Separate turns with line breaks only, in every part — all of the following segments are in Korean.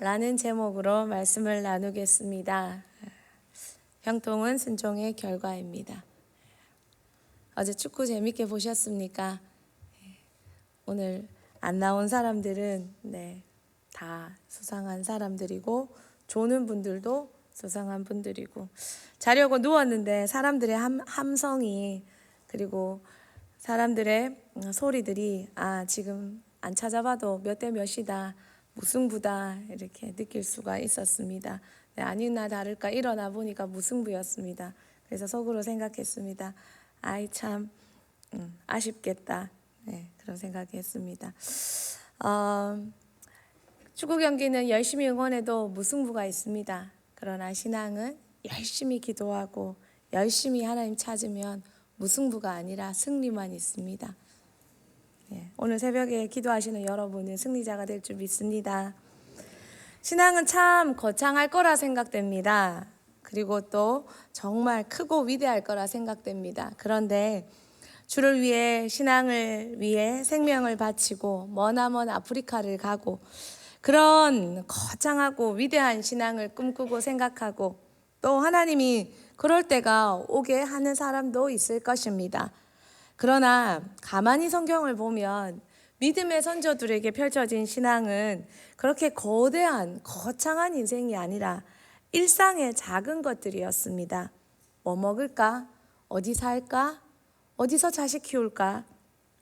라는 제목으로 말씀을 나누겠습니다. 형통은 순종의 결과입니다. 어제 축구 재밌게 보셨습니까? 오늘 안 나온 사람들은 다 수상한 사람들이고 조는 분들도 수상한 분들이고 자려고 누웠는데 사람들의 함성이 그리고 사람들의 소리들이 지금 안 찾아봐도 몇 대 몇이다 무승부다 이렇게 느낄 수가 있었습니다. 아니나 다를까 일어나 보니까 무승부였습니다. 그래서 속으로 생각했습니다. 아이 참 아쉽겠다. 그런 생각했습니다. 축구 경기는 열심히 응원해도 무승부가 있습니다. 그러나 신앙은 열심히 기도하고 열심히 하나님 찾으면 무승부가 아니라 승리만 있습니다. 오늘 새벽에 기도하시는 여러분은 승리자가 될 줄 믿습니다. 신앙은 참 거창할 거라 생각됩니다. 그리고 또 정말 크고 위대할 거라 생각됩니다. 그런데 주를 위해 신앙을 위해 생명을 바치고 머나먼 아프리카를 가고 그런 거창하고 위대한 신앙을 꿈꾸고 생각하고 또 하나님이 그럴 때가 오게 하는 사람도 있을 것입니다. 그러나 가만히 성경을 보면 믿음의 선조들에게 펼쳐진 신앙은 그렇게 거대한 거창한 인생이 아니라 일상의 작은 것들이었습니다. 뭐 먹을까? 어디 살까? 어디서 자식 키울까?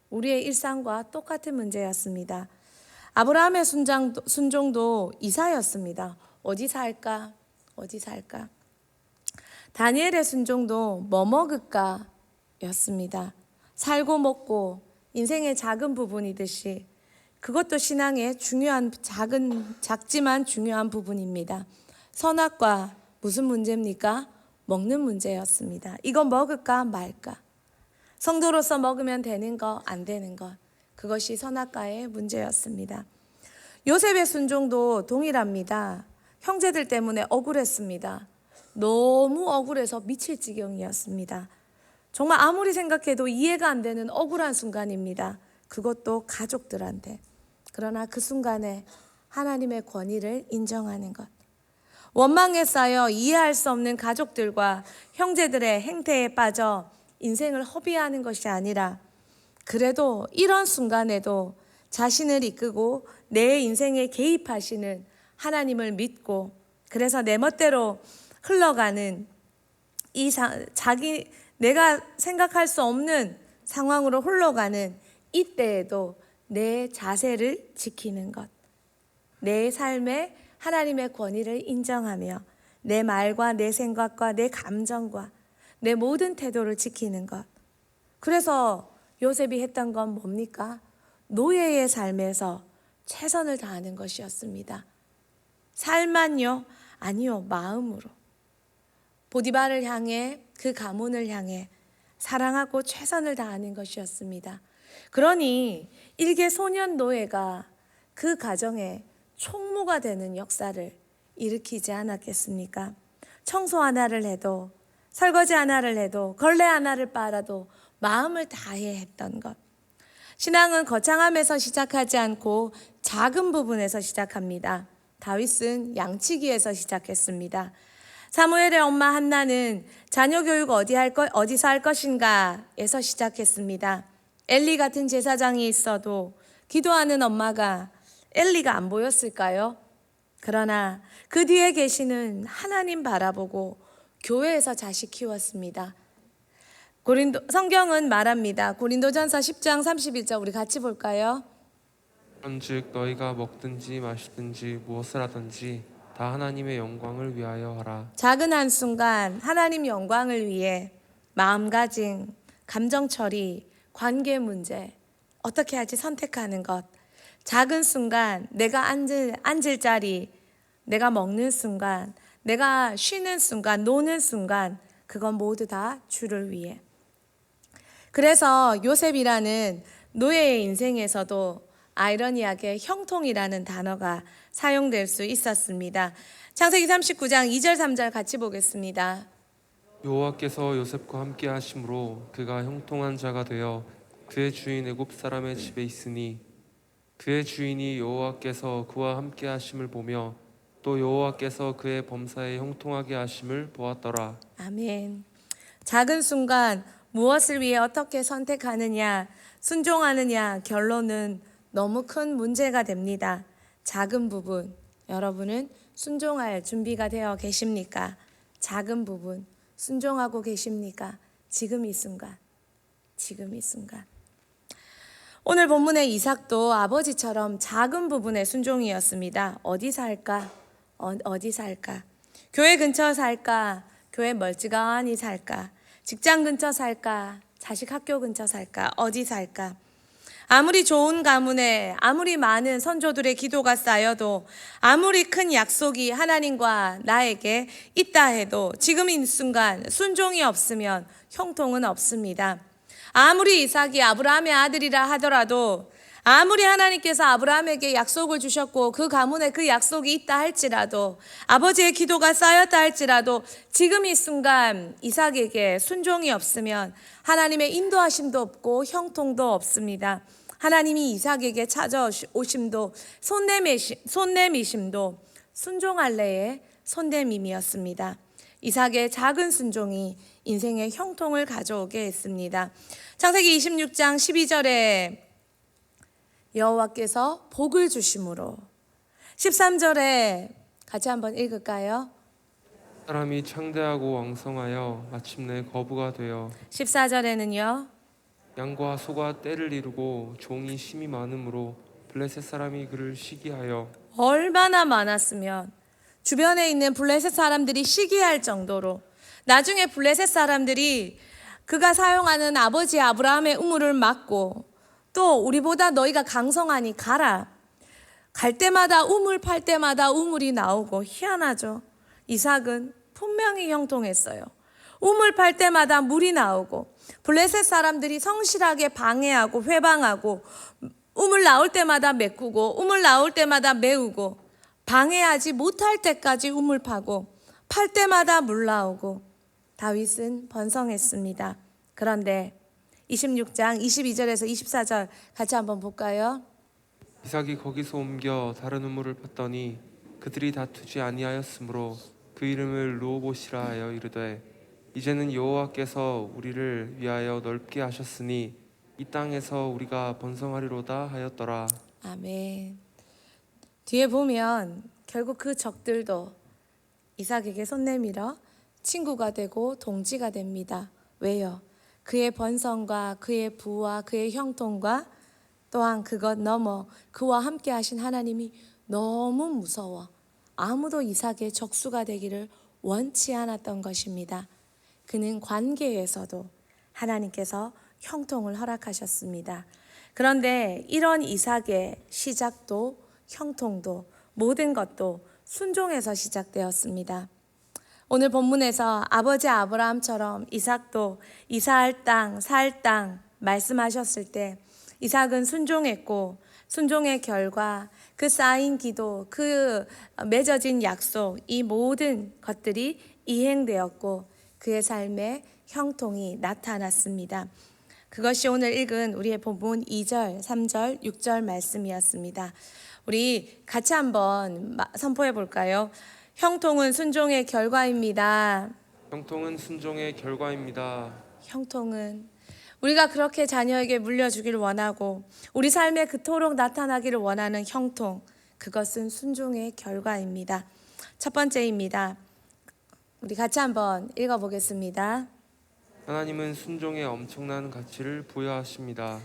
우리의 일상과 똑같은 문제였습니다. 아브라함의 순종도 이사였습니다. 어디 살까? 어디 살까? 다니엘의 순종도 뭐 먹을까? 였습니다. 살고 먹고 인생의 작은 부분이듯이 그것도 신앙의 중요한 작지만 중요한 부분입니다. 선악과 무슨 문제입니까? 먹는 문제였습니다. 이거 먹을까 말까? 성도로서 먹으면 되는 거 안 되는 것 그것이 선악과의 문제였습니다. 요셉의 순종도 동일합니다. 형제들 때문에 억울했습니다. 너무 억울해서 미칠 지경이었습니다. 정말 아무리 생각해도 이해가 안 되는 억울한 순간입니다. 그것도 가족들한테. 그러나 그 순간에 하나님의 권위를 인정하는 것. 원망에 쌓여 이해할 수 없는 가족들과 형제들의 행태에 빠져 인생을 허비하는 것이 아니라 그래도 이런 순간에도 자신을 이끄고 내 인생에 개입하시는 하나님을 믿고 그래서 내 멋대로 흘러가는 내가 생각할 수 없는 상황으로 흘러가는 이때에도 내 자세를 지키는 것. 내 삶에 하나님의 권위를 인정하며 내 말과 내 생각과 내 감정과 내 모든 태도를 지키는 것. 그래서 요셉이 했던 건 뭡니까? 노예의 삶에서 최선을 다하는 것이었습니다. 삶만요? 아니요, 마음으로. 보디발을 향해 그 가문을 향해 사랑하고 최선을 다하는 것이었습니다. 그러니 일개 소년 노예가 그 가정에 총무가 되는 역사를 일으키지 않았겠습니까? 청소 하나를 해도 설거지 하나를 해도 걸레 하나를 빨아도 마음을 다해 했던 것. 신앙은 거창함에서 시작하지 않고 작은 부분에서 시작합니다. 다윗은 양치기에서 시작했습니다. 사무엘의 엄마 한나는 자녀 교육 어디서 할 것인가에서 시작했습니다. 엘리 같은 제사장이 있어도 기도하는 엄마가 엘리가 안 보였을까요? 그러나 그 뒤에 계시는 하나님 바라보고 교회에서 자식 키웠습니다. 성경은 말합니다. 고린도전서 10장 31절 우리 같이 볼까요?
그런즉 너희가 먹든지 마시든지 무엇을 하든지 다 하나님의 영광을 위하여 하라.
작은 한순간 하나님 영광을 위해 마음가짐, 감정 처리, 관계 문제 어떻게 할지 선택하는 것. 작은 순간 내가 앉을 자리, 내가 먹는 순간, 내가 쉬는 순간, 노는 순간 그건 모두 다 주를 위해. 그래서 요셉이라는 노예의 인생에서도 아이러니하게 형통이라는 단어가 사용될 수 있었습니다. 창세기 39장 2절 3절 같이 보겠습니다.
여호와께서 요셉과 함께 하심으로 그가 형통한 자가 되어 그의 주인 애굽 사람의 집에 있으니 그의 주인이 여호와께서 그와 함께 하심을 보며 또 여호와께서 그의 범사에 형통하게 하심을 보았더라.
아멘. 작은 순간 무엇을 위해 어떻게 선택하느냐, 순종하느냐, 결론은 너무 큰 문제가 됩니다. 작은 부분, 여러분은 순종할 준비가 되어 계십니까? 작은 부분, 순종하고 계십니까? 지금 이 순간, 지금 이 순간. 오늘 본문의 이삭도 아버지처럼 작은 부분의 순종이었습니다. 어디 살까? 어디 살까? 교회 근처 살까? 교회 멀찌감치 살까? 직장 근처 살까? 자식 학교 근처 살까? 어디 살까? 아무리 좋은 가문에 아무리 많은 선조들의 기도가 쌓여도 아무리 큰 약속이 하나님과 나에게 있다 해도 지금 이 순간 순종이 없으면 형통은 없습니다. 아무리 이삭이 아브라함의 아들이라 하더라도 아무리 하나님께서 아브라함에게 약속을 주셨고 그 가문에 그 약속이 있다 할지라도 아버지의 기도가 쌓였다 할지라도 지금 이 순간 이삭에게 순종이 없으면 하나님의 인도하심도 없고 형통도 없습니다. 하나님이 이삭에게 찾아오심도 손내미심도 순종할래의 손내밈이었습니다. 이삭의 작은 순종이 인생의 형통을 가져오게 했습니다. 창세기 26장 12절에 여호와께서 복을 주심으로 13절에 같이 한번 읽을까요?
사람이 창대하고 왕성하여 마침내 거부가 되어
14절에는요.
양과 소가 떼를 이루고 종이 심이 많으므로 블레셋 사람이 그를 시기하여
얼마나 많았으면 주변에 있는 블레셋 사람들이 시기할 정도로 나중에 블레셋 사람들이 그가 사용하는 아버지 아브라함의 우물을 막고 또 우리보다 너희가 강성하니 가라. 갈 때마다 우물 팔 때마다 우물이 나오고 희한하죠. 이삭은 분명히 형통했어요. 우물 팔 때마다 물이 나오고 블레셋 사람들이 성실하게 방해하고 회방하고 우물 나올 때마다 메꾸고 우물 나올 때마다 메우고 방해하지 못할 때까지 우물 파고 팔 때마다 물 나오고 다윗은 번성했습니다. 그런데 26장 22절에서 24절 같이 한번 볼까요?
이삭이 거기서 옮겨 다른 우물을 팠더니 그들이 다투지 아니하였으므로 그 이름을 르호봇이라 하여 이르되 이제는 여호와께서 우리를 위하여 넓게 하셨으니 이 땅에서 우리가 번성하리로다 하였더라.
아멘. 뒤에 보면 결국 그 적들도 이삭에게 손 내밀어 친구가 되고 동지가 됩니다. 왜요? 그의 번성과 그의 부와 그의 형통과 또한 그것 넘어 그와 함께 하신 하나님이 너무 무서워 아무도 이삭의 적수가 되기를 원치 않았던 것입니다. 그는 관계에서도 하나님께서 형통을 허락하셨습니다. 그런데 이런 이삭의 시작도 형통도 모든 것도 순종에서 시작되었습니다. 오늘 본문에서 아버지 아브라함처럼 이삭도 이사할 땅, 살 땅 말씀하셨을 때 이삭은 순종했고 순종의 결과 그 쌓인 기도, 그 맺어진 약속 이 모든 것들이 이행되었고 그의 삶에 형통이 나타났습니다. 그것이 오늘 읽은 우리의 본문 2절, 3절, 6절 말씀이었습니다. 우리 같이 한번 선포해 볼까요? 형통은 순종의 결과입니다.
형통은 순종의 결과입니다.
형통은 우리가 그렇게 자녀에게 물려주기를 원하고 우리 삶에 그토록 나타나기를 원하는 형통, 그것은 순종의 결과입니다. 첫 번째입니다. 우리 같이 한번 읽어보겠습니다.
하나님은 순종에 엄청난 가치를 부여하십니다.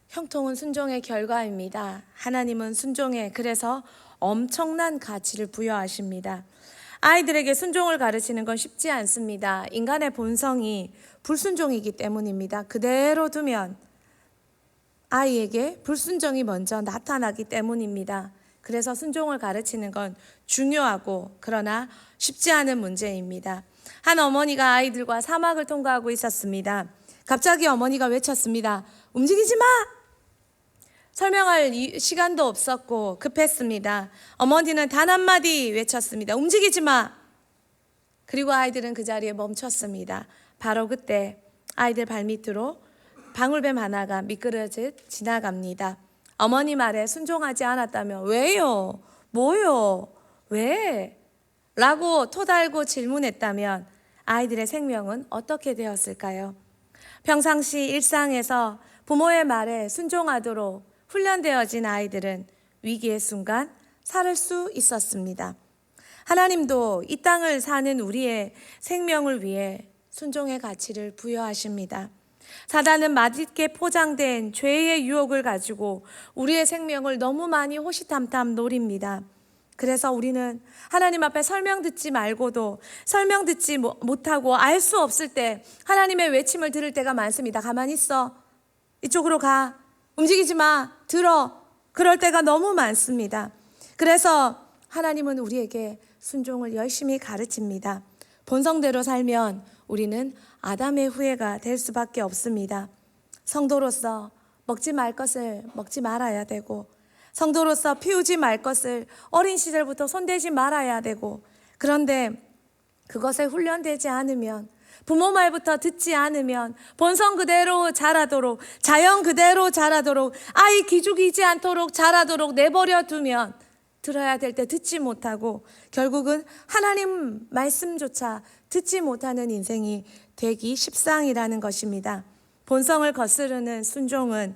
형통은 순종의 결과입니다. 하나님은 순종에 그래서 엄청난 가치를 부여하십니다. 아이들에게 순종을 가르치는 건 쉽지 않습니다. 인간의 본성이 불순종이기 때문입니다. 그대로 두면 아이에게 불순종이 먼저 나타나기 때문입니다. 그래서 순종을 가르치는 건 중요하고 그러나 쉽지 않은 문제입니다. 한 어머니가 아이들과 사막을 통과하고 있었습니다. 갑자기 어머니가 외쳤습니다. 움직이지 마! 설명할 시간도 없었고 급했습니다. 어머니는 단 한마디 외쳤습니다. 움직이지 마! 그리고 아이들은 그 자리에 멈췄습니다. 바로 그때 아이들 발밑으로 방울뱀 하나가 미끄러져 지나갑니다. 어머니 말에 순종하지 않았다면 왜요? 뭐요? 왜? 라고 토달고 질문했다면 아이들의 생명은 어떻게 되었을까요? 평상시 일상에서 부모의 말에 순종하도록 훈련되어진 아이들은 위기의 순간 살을 수 있었습니다. 하나님도 이 땅을 사는 우리의 생명을 위해 순종의 가치를 부여하십니다. 사단은 맛있게 포장된 죄의 유혹을 가지고 우리의 생명을 너무 많이 호시탐탐 노립니다. 그래서 우리는 하나님 앞에 설명 듣지 말고도 설명 듣지 못하고 알 수 없을 때 하나님의 외침을 들을 때가 많습니다. 가만히 있어. 이쪽으로 가. 움직이지 마. 들어. 그럴 때가 너무 많습니다. 그래서 하나님은 우리에게 순종을 열심히 가르칩니다. 본성대로 살면 우리는 아담의 후예가 될 수밖에 없습니다. 성도로서 먹지 말 것을 먹지 말아야 되고, 성도로서 피우지 말 것을 어린 시절부터 손대지 말아야 되고, 그런데 그것에 훈련되지 않으면, 부모 말부터 듣지 않으면 본성 그대로 자라도록, 자연 그대로 자라도록, 아이 기죽이지 않도록 자라도록 내버려 두면 들어야 될 때 듣지 못하고 결국은 하나님 말씀조차 듣지 못하는 인생이 되기 십상이라는 것입니다. 본성을 거스르는 순종은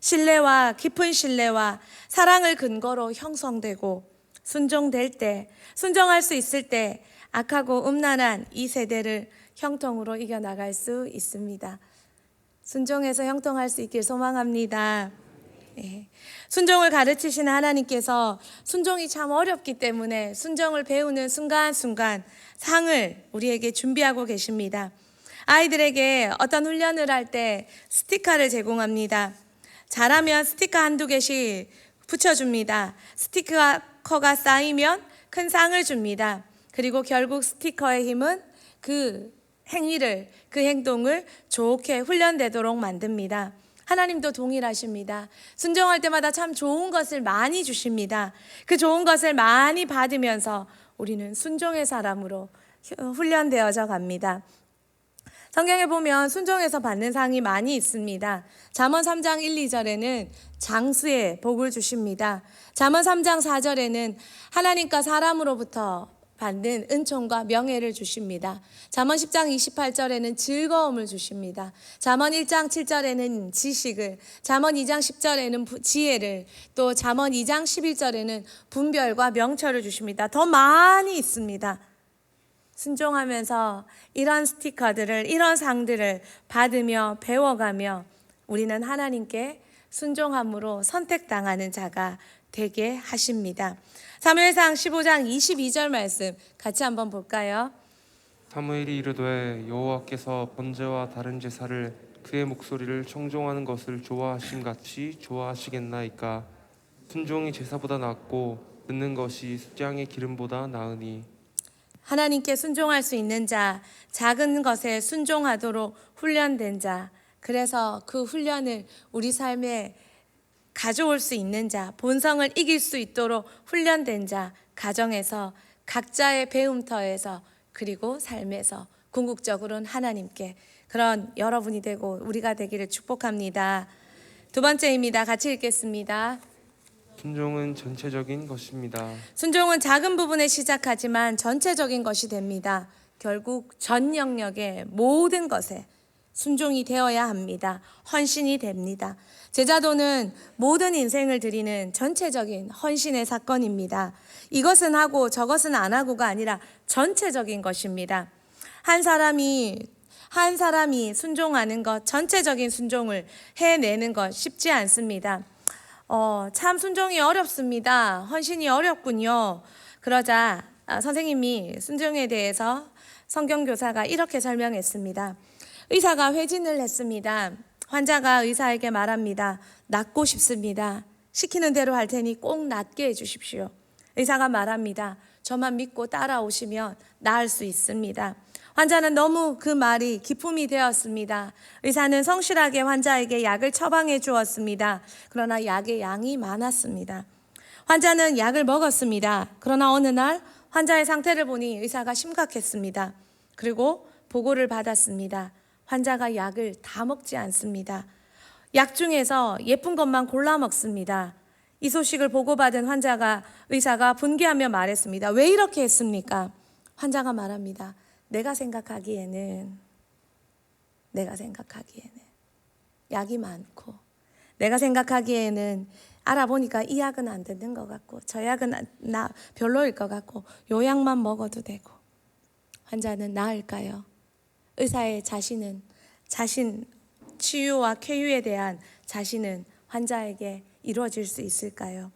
신뢰와 깊은 신뢰와 사랑을 근거로 형성되고, 순종될 때, 순종할 수 있을 때 악하고 음란한 이 세대를 형통으로 이겨나갈 수 있습니다. 순종해서 형통할 수 있길 소망합니다. 순종을 가르치시는 하나님께서 순종이 참 어렵기 때문에 순종을 배우는 순간순간 상을 우리에게 준비하고 계십니다. 아이들에게 어떤 훈련을 할 때 스티커를 제공합니다. 잘하면 스티커 한두 개씩 붙여줍니다. 스티커가 쌓이면 큰 상을 줍니다. 그리고 결국 스티커의 힘은 그 행위를, 그 행동을 좋게 훈련되도록 만듭니다. 하나님도 동일하십니다. 순종할 때마다 참 좋은 것을 많이 주십니다. 그 좋은 것을 많이 받으면서 우리는 순종의 사람으로 훈련되어져 갑니다. 성경에 보면 순종에서 받는 상이 많이 있습니다. 잠언 3장 1, 2절에는 장수의 복을 주십니다. 잠언 3장 4절에는 하나님과 사람으로부터 받는 은총과 명예를 주십니다. 잠언 10장 28절에는 즐거움을 주십니다. 잠언 1장 7절에는 지식을, 잠언 2장 10절에는 지혜를, 또 잠언 2장 11절에는 분별과 명철을 주십니다. 더 많이 있습니다. 순종하면서 이런 스티커들을, 이런 상들을 받으며 배워가며 우리는 하나님께 순종함으로 선택당하는 자가 되게 하십니다. 사무엘상 15장 22절 말씀 같이 한번 볼까요?
사무엘이 이르되 여호와께서 번제와 다른 제사를 그의 목소리를 청종하는 것을 좋아하심 같이 좋아하시겠나이까. 순종이 제사보다 낫고 듣는 것이 숫양의 기름보다 나으니.
하나님께 순종할 수 있는 자, 작은 것에 순종하도록 훈련된 자, 그래서 그 훈련을 우리 삶에 가져올 수 있는 자, 본성을 이길 수 있도록 훈련된 자, 가정에서 각자의 배움터에서 그리고 삶에서 궁극적으로는 하나님께, 그런 여러분이 되고 우리가 되기를 축복합니다. 두 번째입니다. 같이 읽겠습니다.
순종은 전체적인 것입니다.
순종은 작은 부분에 시작하지만 전체적인 것이 됩니다. 결국 전 영역의 모든 것에 순종이 되어야 합니다. 헌신이 됩니다. 제자도는 모든 인생을 드리는 전체적인 헌신의 사건입니다. 이것은 하고 저것은 안 하고가 아니라 전체적인 것입니다. 한 사람이 순종하는 것, 전체적인 순종을 해내는 것 쉽지 않습니다. 참 순종이 어렵습니다. 헌신이 어렵군요. 그러자 선생님이 순종에 대해서 성경교사가 이렇게 설명했습니다. 의사가 회진을 했습니다. 환자가 의사에게 말합니다. 낫고 싶습니다. 시키는 대로 할 테니 꼭 낫게 해주십시오. 의사가 말합니다. 저만 믿고 따라오시면 나을 수 있습니다. 환자는 너무 그 말이 기쁨이 되었습니다. 의사는 성실하게 환자에게 약을 처방해 주었습니다. 그러나 약의 양이 많았습니다. 환자는 약을 먹었습니다. 그러나 어느 날 환자의 상태를 보니 의사가 심각했습니다. 그리고 보고를 받았습니다. 환자가 약을 다 먹지 않습니다. 약 중에서 예쁜 것만 골라 먹습니다. 이 소식을 보고받은 의사가 분개하며 말했습니다. 왜 이렇게 했습니까? 환자가 말합니다. 내가 생각하기에는 약이 많고, 내가 생각하기에는 알아보니까 이 약은 안 듣는 것 같고, 저 약은 별로일 것 같고, 요 약만 먹어도 되고. 환자는 나을까요? 의사의 자신 치유와 쾌유에 대한 자신은 환자에게 이루어질 수 있을까요?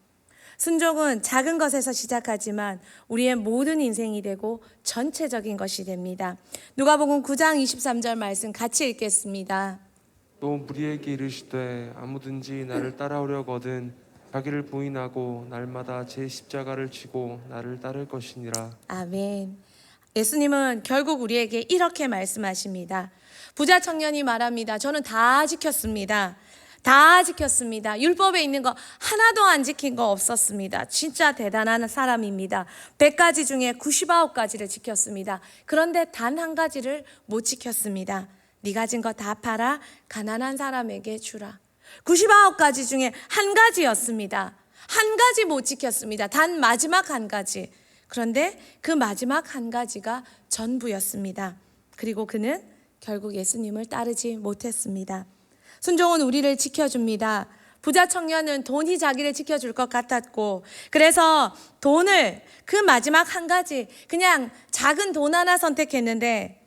순종은 작은 것에서 시작하지만 우리의 모든 인생이 되고 전체적인 것이 됩니다. 누가복음 9장 23절 말씀 같이 읽겠습니다.
또 무리에게 이르시되 아무든지 나를 따라오려거든 자기를 부인하고 날마다 제 십자가를 지고 나를 따를 것이니라.
아멘. 예수님은 결국 우리에게 이렇게 말씀하십니다. 부자 청년이 말합니다. 저는 다 지켰습니다. 율법에 있는 거 하나도 안 지킨 거 없었습니다. 진짜 대단한 사람입니다. 100가지 중에 99가지를 지켰습니다. 그런데 단 한 가지를 못 지켰습니다. 네 가진 거 다 팔아 가난한 사람에게 주라. 99가지 중에 한 가지였습니다. 한 가지 못 지켰습니다. 단 마지막 한 가지. 그런데 그 마지막 한 가지가 전부였습니다. 그리고 그는 결국 예수님을 따르지 못했습니다. 순종은 우리를 지켜줍니다. 부자 청년은 돈이 자기를 지켜줄 것 같았고, 그래서 돈을 그 마지막 한 가지 그냥 작은 돈 하나 선택했는데,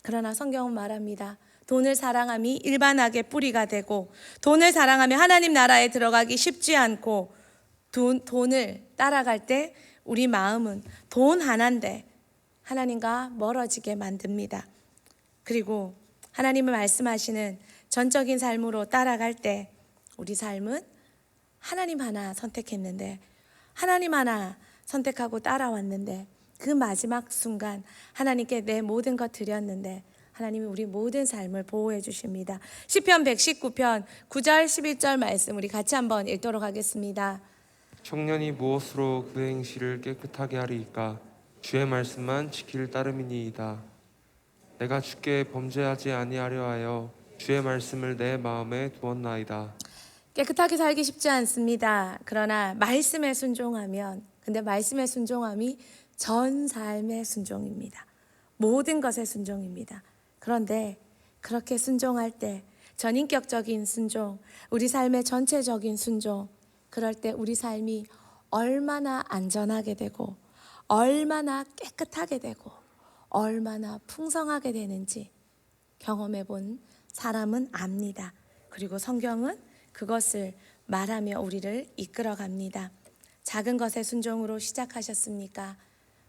그러나 성경은 말합니다. 돈을 사랑함이 일반하게 뿌리가 되고, 돈을 사랑하며 하나님 나라에 들어가기 쉽지 않고, 돈을 따라갈 때 우리 마음은 돈 하나인데 하나님과 멀어지게 만듭니다. 그리고 하나님을 말씀하시는 전적인 삶으로 따라갈 때 우리 삶은 하나님 하나 선택했는데, 하나님 하나 선택하고 따라왔는데, 그 마지막 순간 하나님께 내 모든 것 드렸는데 하나님이 우리 모든 삶을 보호해 주십니다. 시편 119편 9절 11절 말씀 우리 같이 한번 읽도록 하겠습니다.
청년이 무엇으로 그 행실을 깨끗하게 하리이까? 주의 말씀만 지킬 따름이니이다. 내가 주께 범죄하지 아니하려 하여 주의 말씀을 내 마음에 두었나이다.
깨끗하게 살기 쉽지 않습니다. 그러나 말씀에 순종하면, 근데 말씀의 순종함이 전 삶의 순종입니다. 모든 것의 순종입니다. 그런데 그렇게 순종할 때 전인격적인 순종, 우리 삶의 전체적인 순종, 그럴 때 우리 삶이 얼마나 안전하게 되고 얼마나 깨끗하게 되고 얼마나 풍성하게 되는지 경험해 본 사람은 압니다. 그리고 성경은 그것을 말하며 우리를 이끌어 갑니다. 작은 것의 순종으로 시작하셨습니까?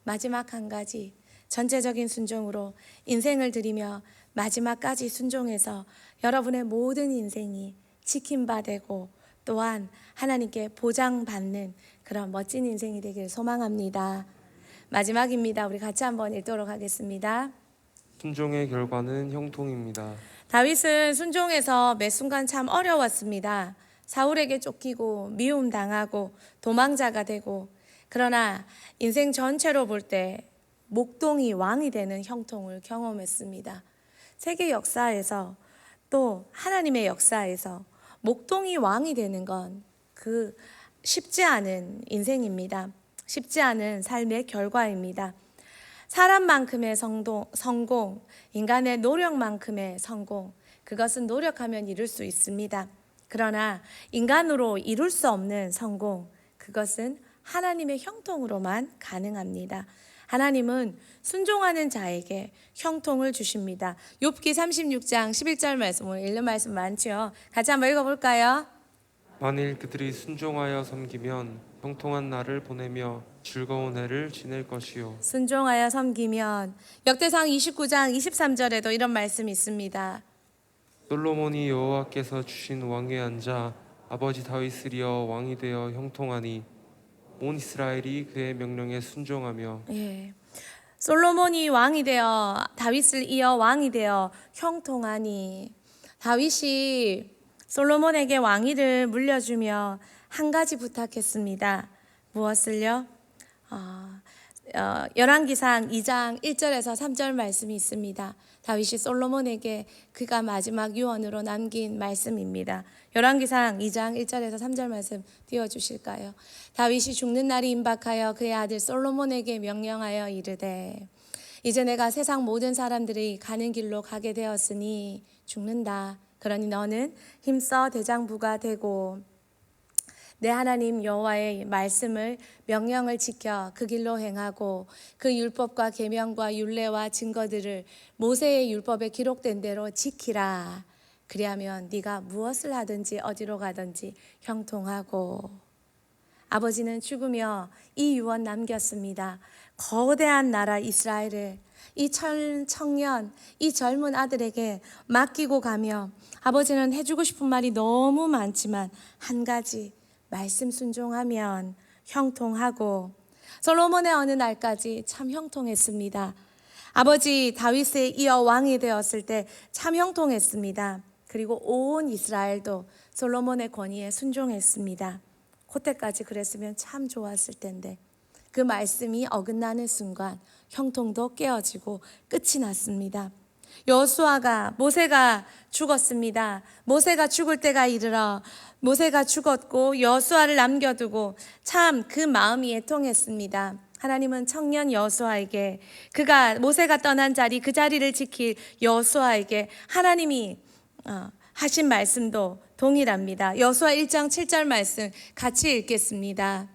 마지막 한 가지 전체적인 순종으로 인생을 드리며 마지막까지 순종해서 여러분의 모든 인생이 지킴바 되고 또한 하나님께 보장받는 그런 멋진 인생이 되길 소망합니다. 마지막입니다. 우리 같이 한번 읽도록 하겠습니다.
순종의 결과는 형통입니다.
다윗은 순종해서 매 순간 참 어려웠습니다. 사울에게 쫓기고 미움당하고 도망자가 되고, 그러나 인생 전체로 볼 때 목동이 왕이 되는 형통을 경험했습니다. 세계 역사에서 또 하나님의 역사에서 목동이 왕이 되는 건 그 쉽지 않은 인생입니다. 쉽지 않은 삶의 결과입니다. 사람만큼의 성공, 인간의 노력만큼의 성공, 그것은 노력하면 이룰 수 있습니다. 그러나 인간으로 이룰 수 없는 성공, 그것은 하나님의 형통으로만 가능합니다. 하나님은 순종하는 자에게 형통을 주십니다. 욥기 36장 11절 말씀, 오늘 읽는 말씀 많죠? 같이 한번 읽어볼까요?
만일 그들이 순종하여 섬기면 형통한 날을 보내며 즐거운 해를 지낼 것이요.
순종하여 섬기면, 역대상 29장 23절에도 이런 말씀이 있습니다.
솔로몬이 여호와께서 주신 왕위에 앉아 아버지 다윗을 이어 왕이 되어 형통하니 온 이스라엘이 그의 명령에 순종하며.
예. 솔로몬이 왕이 되어 다윗을 이어 왕이 되어 형통하니, 다윗이 솔로몬에게 왕위를 물려주며 한 가지 부탁했습니다. 무엇을요? 열왕기상 2장 1절에서 3절 말씀이 있습니다. 다윗이 솔로몬에게 그가 마지막 유언으로 남긴 말씀입니다. 열왕기상 2장 1절에서 3절 말씀 띄워주실까요? 다윗이 죽는 날이 임박하여 그의 아들 솔로몬에게 명령하여 이르되 이제 내가 세상 모든 사람들이 가는 길로 가게 되었으니 죽는다. 그러니 너는 힘써 대장부가 되고 내 하나님 여호와의 말씀을 명령을 지켜 그 길로 행하고 그 율법과 계명과 율례와 증거들을 모세의 율법에 기록된 대로 지키라. 그리하면 네가 무엇을 하든지 어디로 가든지 형통하고. 아버지는 죽으며 이 유언 남겼습니다. 거대한 나라 이스라엘을 이 청년, 이 젊은 아들에게 맡기고 가며 아버지는 해주고 싶은 말이 너무 많지만 한 가지, 말씀 순종하면 형통하고. 솔로몬의 어느 날까지 참 형통했습니다. 아버지 다윗에 이어 왕이 되었을 때 참 형통했습니다. 그리고 온 이스라엘도 솔로몬의 권위에 순종했습니다. 그때까지 그랬으면 참 좋았을 텐데 그 말씀이 어긋나는 순간 형통도 깨어지고 끝이 났습니다. 여호수아가 모세가 죽었습니다. 모세가 죽을 때가 이르러 모세가 죽었고 여호수아를 남겨두고 참 그 마음이 애통했습니다. 하나님은 청년 여호수아에게 그가 모세가 떠난 자리 그 자리를 지킬 여호수아에게 하나님이 하신 말씀도 동일합니다. 여호수아 1장 7절 말씀 같이 읽겠습니다.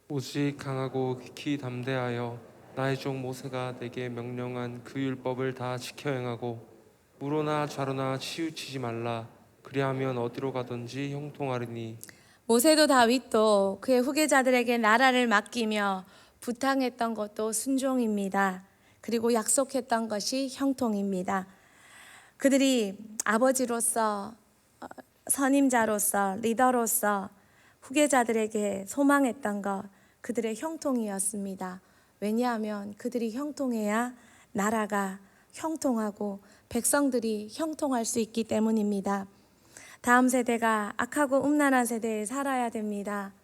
오직 강하고 극히 담대하여 나의 종 모세가 내게 명령한 그 율법을 다 지켜 행하고 우로나 좌로나 치우치지 말라. 그리하면 어디로 가든지 형통하리니.
모세도 다윗도 그의 후계자들에게 나라를 맡기며 부탁했던 것도 순종입니다. 그리고 약속했던 것이 형통입니다. 그들이 아버지로서 선임자로서 리더로서 후계자들에게 소망했던 것, 그들의 형통이었습니다. 왜냐하면 그들이 형통해야 나라가 형통하고 백성들이 형통할 수 있기 때문입니다. 다음 세대가 악하고 음란한 세대에 살아야 됩니다.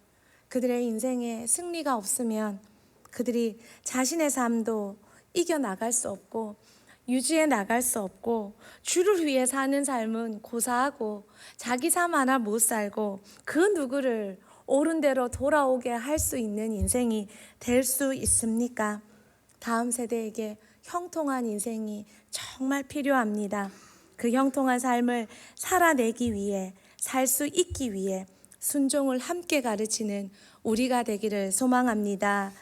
그들의 인생에 승리가 없으면 그들이 자신의 삶도 이겨나갈 수 없고 유지해 나갈 수 없고 주를 위해 사는 삶은 고사하고 자기 삶 하나 못 살고 그 누구를 옳은 대로 돌아오게 할 수 있는 인생이 될 수 있습니까? 다음 세대에게 형통한 인생이 정말 필요합니다. 그 형통한 삶을 살아내기 위해 살 수 있기 위해 순종을 함께 가르치는 우리가 되기를 소망합니다.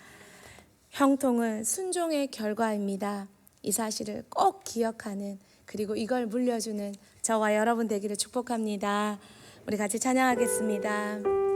형통은 순종의 결과입니다. 이 사실을 꼭 기억하는 그리고 이걸 물려주는 저와 여러분 되기를 축복합니다. 우리 같이 찬양하겠습니다.